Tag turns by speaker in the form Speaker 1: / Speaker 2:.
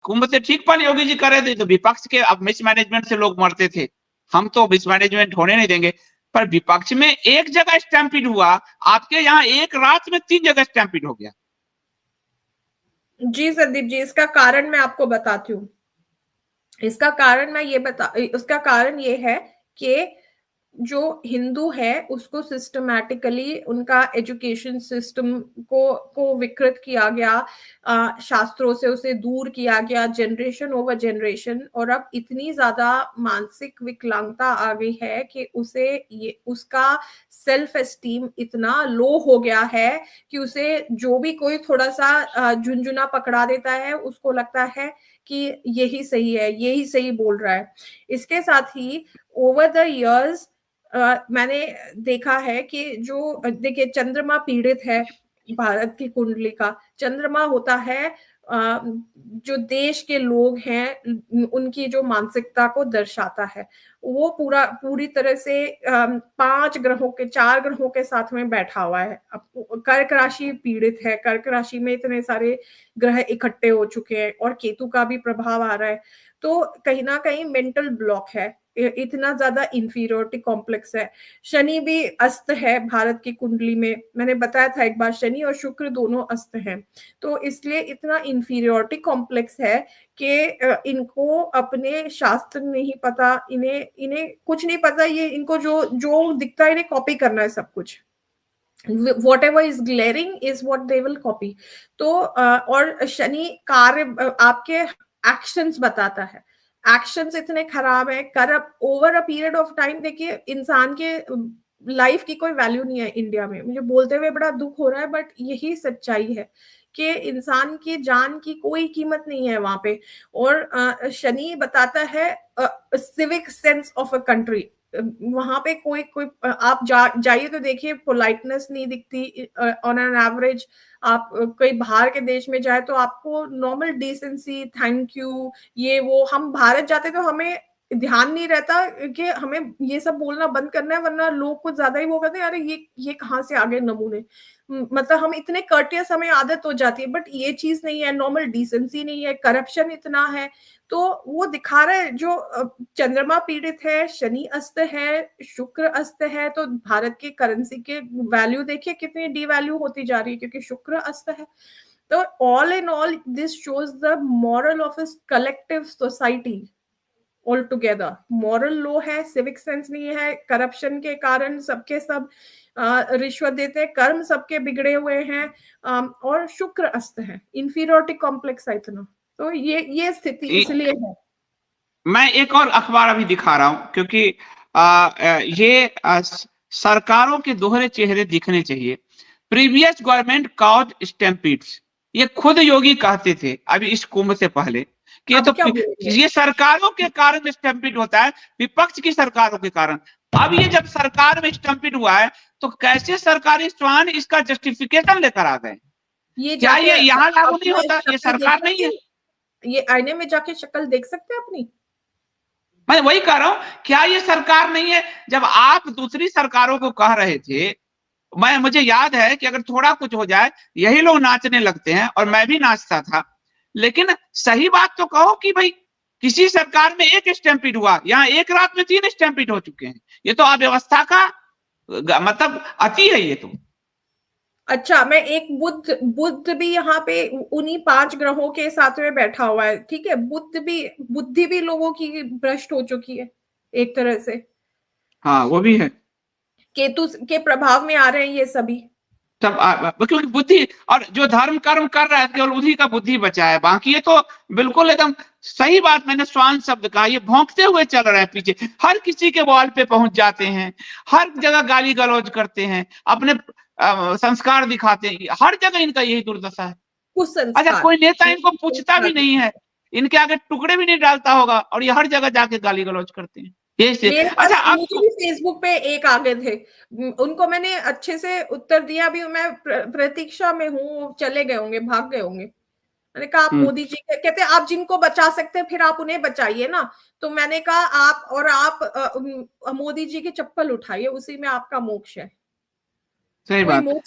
Speaker 1: कुंभ से ठीक पानी योगी जी कर रहे थे, तो विपक्ष के अब मिसमैनेजमेंट से लोग मरते थे, हम तो मिसमैनेजमेंट होने नहीं देंगे। पर विपक्ष में एक जगह स्टैंपिड हुआ, आपके यहाँ एक रात में 3 जगह स्टैंपिड हो गया।
Speaker 2: जी संदीप जी, इसका कारण मैं आपको बताती हूँ। इसका कारण उसका कारण ये है कि जो हिंदू है उसको सिस्टमैटिकली उनका एजुकेशन सिस्टम को विकृत किया गया, शास्त्रों से उसे दूर किया गया जनरेशन ओवर जनरेशन, और अब इतनी ज्यादा मानसिक विकलांगता आ गई है कि उसका सेल्फ एस्टीम इतना लो हो गया है कि उसे जो भी कोई थोड़ा सा झुनझुना पकड़ा देता है उसको लगता है कि यही सही है, यही सही बोल रहा है। इसके साथ ही ओवर द इयर्स मैंने देखा है कि जो देखिए चंद्रमा पीड़ित है, भारत की कुंडली का चंद्रमा होता है जो देश के लोग हैं उनकी जो मानसिकता को दर्शाता है। वो पूरी तरह से 4 ग्रहों के साथ में बैठा हुआ है। अब कर्क राशि पीड़ित है, कर्क राशि में इतने सारे ग्रह इकट्ठे हो चुके हैं और केतु का भी प्रभाव आ रहा है, तो कहीं ना कहीं मेंटल ब्लॉक है, इतना ज्यादा इंफीरियोरिटी कॉम्प्लेक्स है। शनि भी अस्त है भारत की कुंडली में, मैंने बताया था एक बार शनि और शुक्र दोनों अस्त हैं, तो इसलिए इतना इंफीरियोरिटी कॉम्प्लेक्स है कि इनको अपने शास्त्र नहीं पता, इन्हें इन्हें कुछ नहीं पता, ये इनको जो जो दिखता है इन्हें कॉपी करना है सब कुछ, whatever is glaring is what they will copy। तो और शनि कार्य आपके एक्शंस बताता है, एक्शंस इतने खराब है, corrupt over a period of time. देखिए इंसान के लाइफ की कोई वैल्यू नहीं है इंडिया में, मुझे बोलते हुए बड़ा दुख हो रहा है बट यही सच्चाई है कि इंसान की जान की कोई कीमत नहीं है वहां पे। और शनि बताता है civic sense of a country, वहां पे कोई कोई आप जाइए तो देखिए पोलाइटनेस नहीं दिखती ऑन एन एवरेज। आप कोई बाहर के देश में जाए तो आपको नॉर्मल डिसेंसी, थैंक यू, ये वो, हम भारत जाते तो हमें ध्यान नहीं रहता कि हमें ये सब बोलना बंद करना है, वरना लोग कुछ ज्यादा ही वो कहते हैं अरे ये कहाँ से आ गए नमूने। मतलब हम इतने कर्टियस, हमें आदत हो जाती है, बट ये चीज नहीं है, नॉर्मल डिसेंसी नहीं है, करप्शन इतना है। तो वो दिखा रहा है जो चंद्रमा पीड़ित है, शनि अस्त है, शुक्र अस्त है, तो भारत की करेंसी के वैल्यू देखिए कितनी डिवैल्यू होती जा रही है क्योंकि शुक्र अस्त है। तो all in all this shows the moral of a collective society all together. Moral low है, सिविक सेंस नहीं है, करप्शन के कारण सबके सब रिश्वत देते हैं, कर्म सबके बिगड़े हुए हैं, और शुक्र अस्त है, इंफीरियोरिटी कॉम्प्लेक्स है इतना। तो ये स्थिति इसलिए है।
Speaker 1: मैं एक और अखबार अभी दिखा रहा हूं क्योंकि ये सरकारों के दोहरे चेहरे दिखने चाहिए। प्रीवियस गवर्नमेंट कॉज स्टैम्पीड्स, ये खुद योगी कहते थे अभी इस कुंभ से पहले कि ये
Speaker 2: अब
Speaker 1: तो
Speaker 2: क्या बोल रहे हैं?
Speaker 1: ये सरकारों के कारण स्टैम्पीड होता है, विपक्ष की सरकारों के कारण। अब ये जब सरकार में स्टैम्पीड हुआ है तो कैसे सरकारी स्वान इसका जस्टिफिकेशन लेकर आ गए?
Speaker 2: ये
Speaker 1: क्या
Speaker 2: जाके
Speaker 1: ये यहाँ लागू नहीं
Speaker 2: अपना
Speaker 1: होता? ये
Speaker 2: शक्ल देख
Speaker 1: सरकार नहीं
Speaker 2: सकते
Speaker 1: है?
Speaker 2: हैं? ये आईने में जाके शक्ल देख सकते हैं अपनी?
Speaker 1: मैं वही कह रहा हूं, क्या ये सरकार नहीं है? जब आप दूसरी सरकारों को कह रहे थे, मुझे याद है कि अगर थोड़ा कुछ हो जाए यही लोग नाचने लगते हैं, और मैं भी नाचता था। लेकिन सही बात तो कहो कि भाई किसी सरकार में एक स्टैम्पीड हुआ, यहाँ एक रात में 3 स्टैम्पीड हो चुके हैं। ये तो अव्यवस्था का मतलब अति है ये तो।
Speaker 2: अच्छा, मैं एक बुद्ध भी यहाँ पे उन्हीं 5 ग्रहों के साथ में बैठा हुआ है, ठीक है, बुद्धि भी लोगों की भ्रष्ट हो चुकी है एक तरह से।
Speaker 1: हाँ वो भी है।
Speaker 2: केतु के प्रभाव में आ रहे हैं ये सभी।
Speaker 1: सब क्योंकि बुद्धि और जो धर्म कर्म कर रहा है केवल उन्हीं का बुद्धि बचा है, बाकी ये तो बिल्कुल एकदम सही बात। मैंने स्वान शब्द कहा, ये भौंकते हुए चल रहे हैं पीछे, हर किसी के वॉल पे पहुंच जाते हैं, हर जगह गाली गलौज करते हैं, अपने संस्कार दिखाते हैं, हर जगह इनका यही दुर्दशा है।
Speaker 2: कुछ
Speaker 1: अच्छा,
Speaker 2: संस्कार
Speaker 1: कोई नेता इनको पूछता भी नहीं है, इनके आगे टुकड़े भी नहीं डालता होगा, और ये हर जगह जाके गाली गलौज करते हैं।
Speaker 2: मेरे
Speaker 1: अच्छा
Speaker 2: पास,
Speaker 1: अब
Speaker 2: मुझे भी फेसबुक पे एक आ गए थे, उनको मैंने अच्छे से उत्तर दिया भी, मैं प्रतीक्षा में हूँ, चले गए होंगे, भाग गए होंगे। मैंने कहा आप मोदी जी कहते आप जिनको बचा सकते हैं फिर आप उन्हें बचाइए ना। तो मैंने कहा आप मोदी जी की चप्पल उठाइए, उसी में आपका मोक्ष है।
Speaker 1: सही
Speaker 2: कोई
Speaker 1: बात।
Speaker 2: मोक्ष